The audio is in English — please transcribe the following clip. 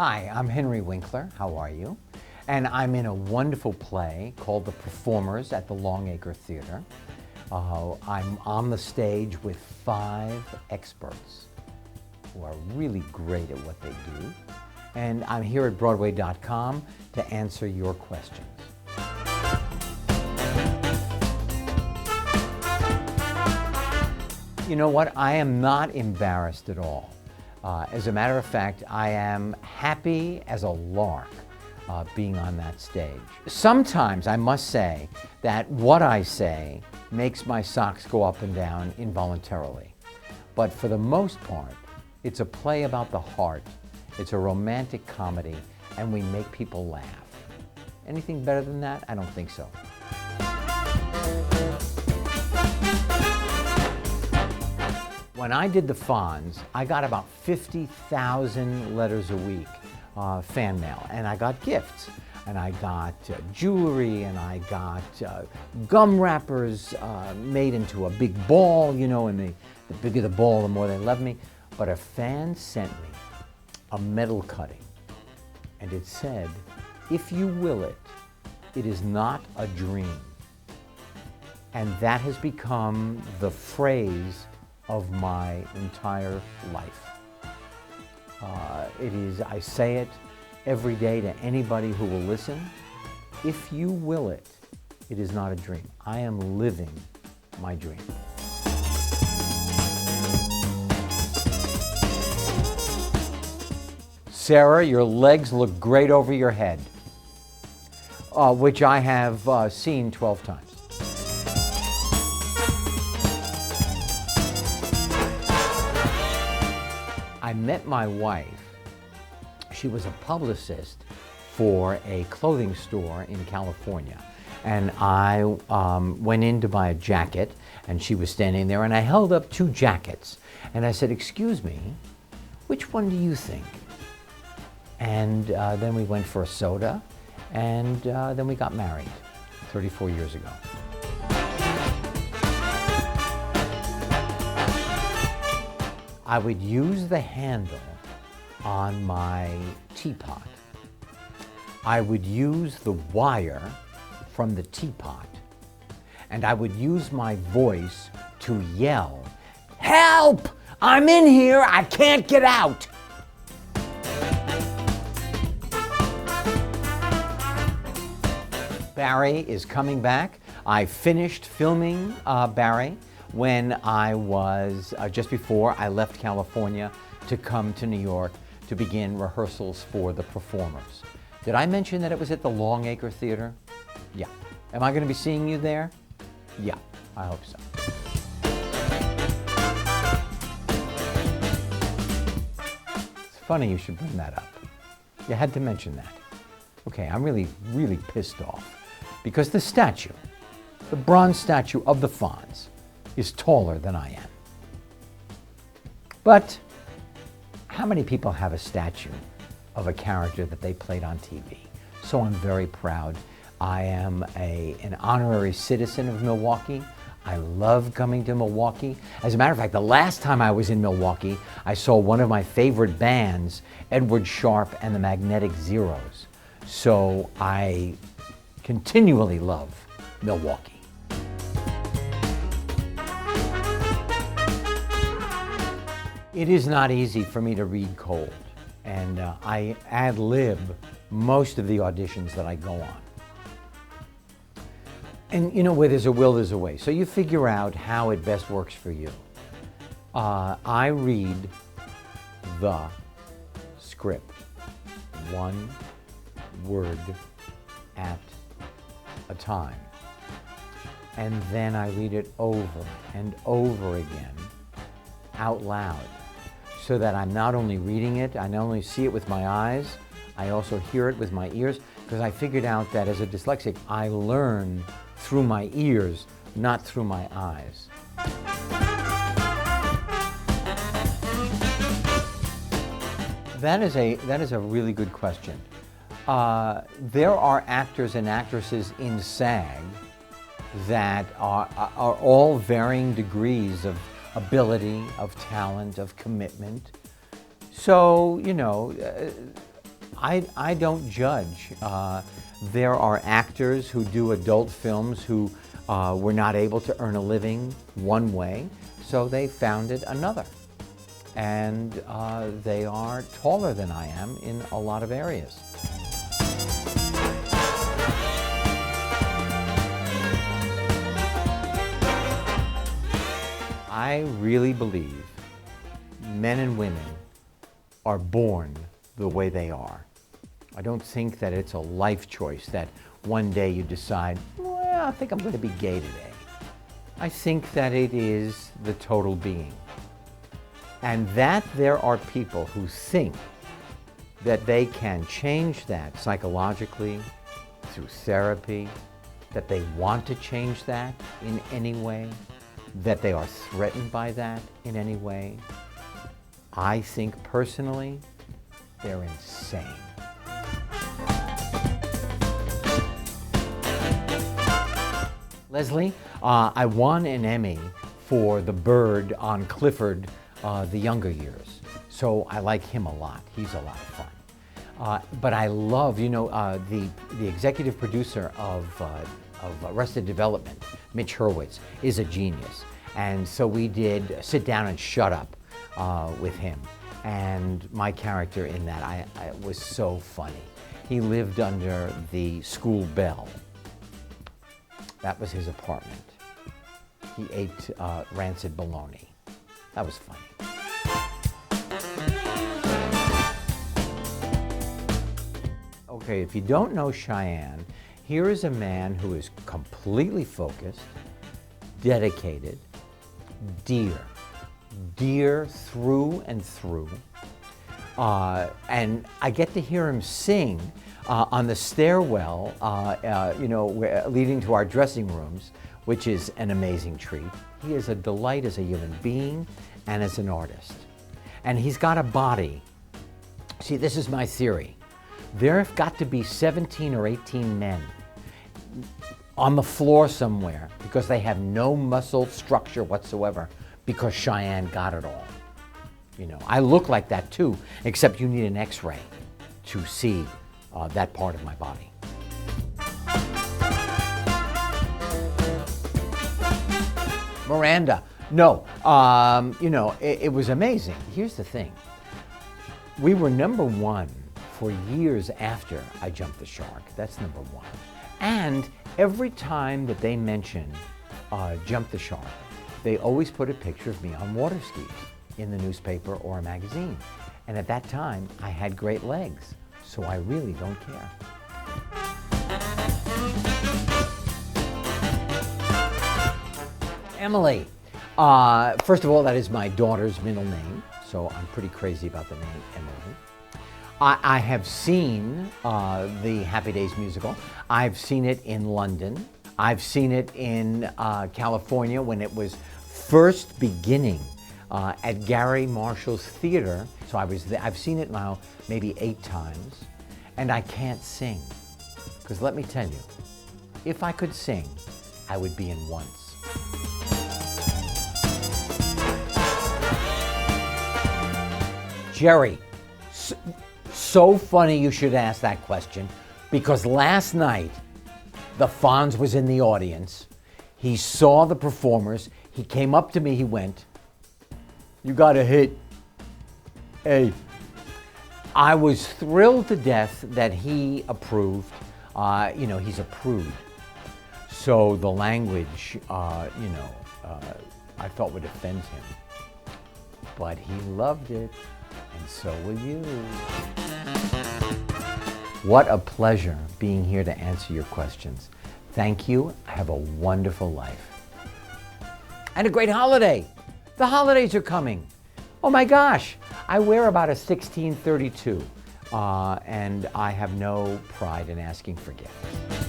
Hi, I'm Henry Winkler. How are you? And I'm in a wonderful play called The Performers at the Longacre Theater. I'm on the stage with 5 experts who are really great at what they do. And I'm here at Broadway.com to answer your questions. You know what? I am not embarrassed at all. As a matter of fact, I am happy as a lark being on that stage. Sometimes I must say that what I say makes my socks go up and down involuntarily. But for the most part, it's a play about the heart. It's a romantic comedy, and we make people laugh. Anything better than that? I don't think so. When I did the Fonz, I got about 50,000 letters a week, fan mail, and I got gifts. And I got jewelry, and I got gum wrappers made into a big ball, you know, and the bigger the ball, the more they love me. But a fan sent me a metal cutting, and it said, "If you will it, it is not a dream." And that has become the phrase of my entire life. I say it every day to anybody who will listen. If you will it, it is not a dream. I am living my dream. Sarah, your legs look great over your head, which I have seen 12 times. I met my wife. She was a publicist for a clothing store in California. And I went in to buy a jacket, and she was standing there, and I held up 2 jackets. And I said, "Excuse me, which one do you think?" And then we went for a soda, and then we got married 34 years ago. I would use the handle on my teapot. I would use the wire from the teapot, and I would use my voice to yell, "Help! I'm in here, I can't get out!" Barry is coming back. I finished filming Barry when I was, just before I left California to come to New York to begin rehearsals for The Performers. Did I mention that it was at the Longacre Theater? Yeah. Am I going to be seeing you there? Yeah, I hope so. It's funny you should bring that up. You had to mention that. Okay, I'm really, really pissed off because the statue, the bronze statue of the Fonz, is taller than I am. But how many people have a statue of a character that they played on TV? So I'm very proud. I am an honorary citizen of Milwaukee. I love coming to Milwaukee. As a matter of fact, the last time I was in Milwaukee, I saw one of my favorite bands, Edward Sharpe and the Magnetic Zeros. So I continually love Milwaukee. It is not easy for me to read cold, and I ad-lib most of the auditions that I go on. And you know, where there's a will, there's a way. So you figure out how it best works for you. I read the script, 1 word at a time. And then I read it over and over again out loud, so that I'm not only reading it, I not only see it with my eyes, I also hear it with my ears, because I figured out that as a dyslexic, I learn through my ears, not through my eyes. That is a really good question. There are actors and actresses in SAG that are all varying degrees of ability, of talent, of commitment. So, you know, I don't judge. There are actors who do adult films who were not able to earn a living one way, so they founded another. And they are taller than I am in a lot of areas. I really believe men and women are born the way they are. I don't think that it's a life choice that one day you decide, well, I think I'm going to be gay today. I think that it is the total being. And that there are people who think that they can change that psychologically, through therapy, that they want to change that in any way, that they are threatened by that in any way. I think personally, they're insane. Leslie, I won an Emmy for the bird on Clifford, the younger years. So I like him a lot. He's a lot of fun. But I love, the executive producer of Arrested Development, Mitch Hurwitz, is a genius. And so we did Sit Down and Shut Up with him. And my character in that I was so funny. He lived under the school bell. That was his apartment. He ate rancid bologna. That was funny. Okay, if you don't know Cheyenne, here is a man who is completely focused, dedicated, dear through and through. And I get to hear him sing on the stairwell, leading to our dressing rooms, which is an amazing treat. He is a delight as a human being and as an artist. And he's got a body. See, this is my theory. There have got to be 17 or 18 men on the floor somewhere because they have no muscle structure whatsoever because Cheyenne got it all. I look like that too, except you need an X-ray to see that part of my body. Miranda, no, it was amazing. Here's the thing. We were #1 for years after I jumped the shark. That's #1. And every time that they mention Jump the Shark, they always put a picture of me on water skis in the newspaper or a magazine. And at that time, I had great legs, so I really don't care. Emily. First of all, that is my daughter's middle name, so I'm pretty crazy about the name Emily. I have seen the Happy Days musical. I've seen it in London. I've seen it in California when it was first beginning at Gary Marshall's Theater. So I was there. I've seen it now maybe 8 times, and I can't sing. Because let me tell you, if I could sing, I would be in Once. Jerry, so funny you should ask that question, because last night, the Fonz was in the audience. He saw the performers. He came up to me, he went, "You got a hit. Hey." I was thrilled to death that he approved. He's a prude. So the language, I thought would offend him. But he loved it, and so will you. What a pleasure being here to answer your questions. Thank you. Have a wonderful life. And a great holiday. The holidays are coming. Oh my gosh. I wear about a 1632, and I have no pride in asking for gifts.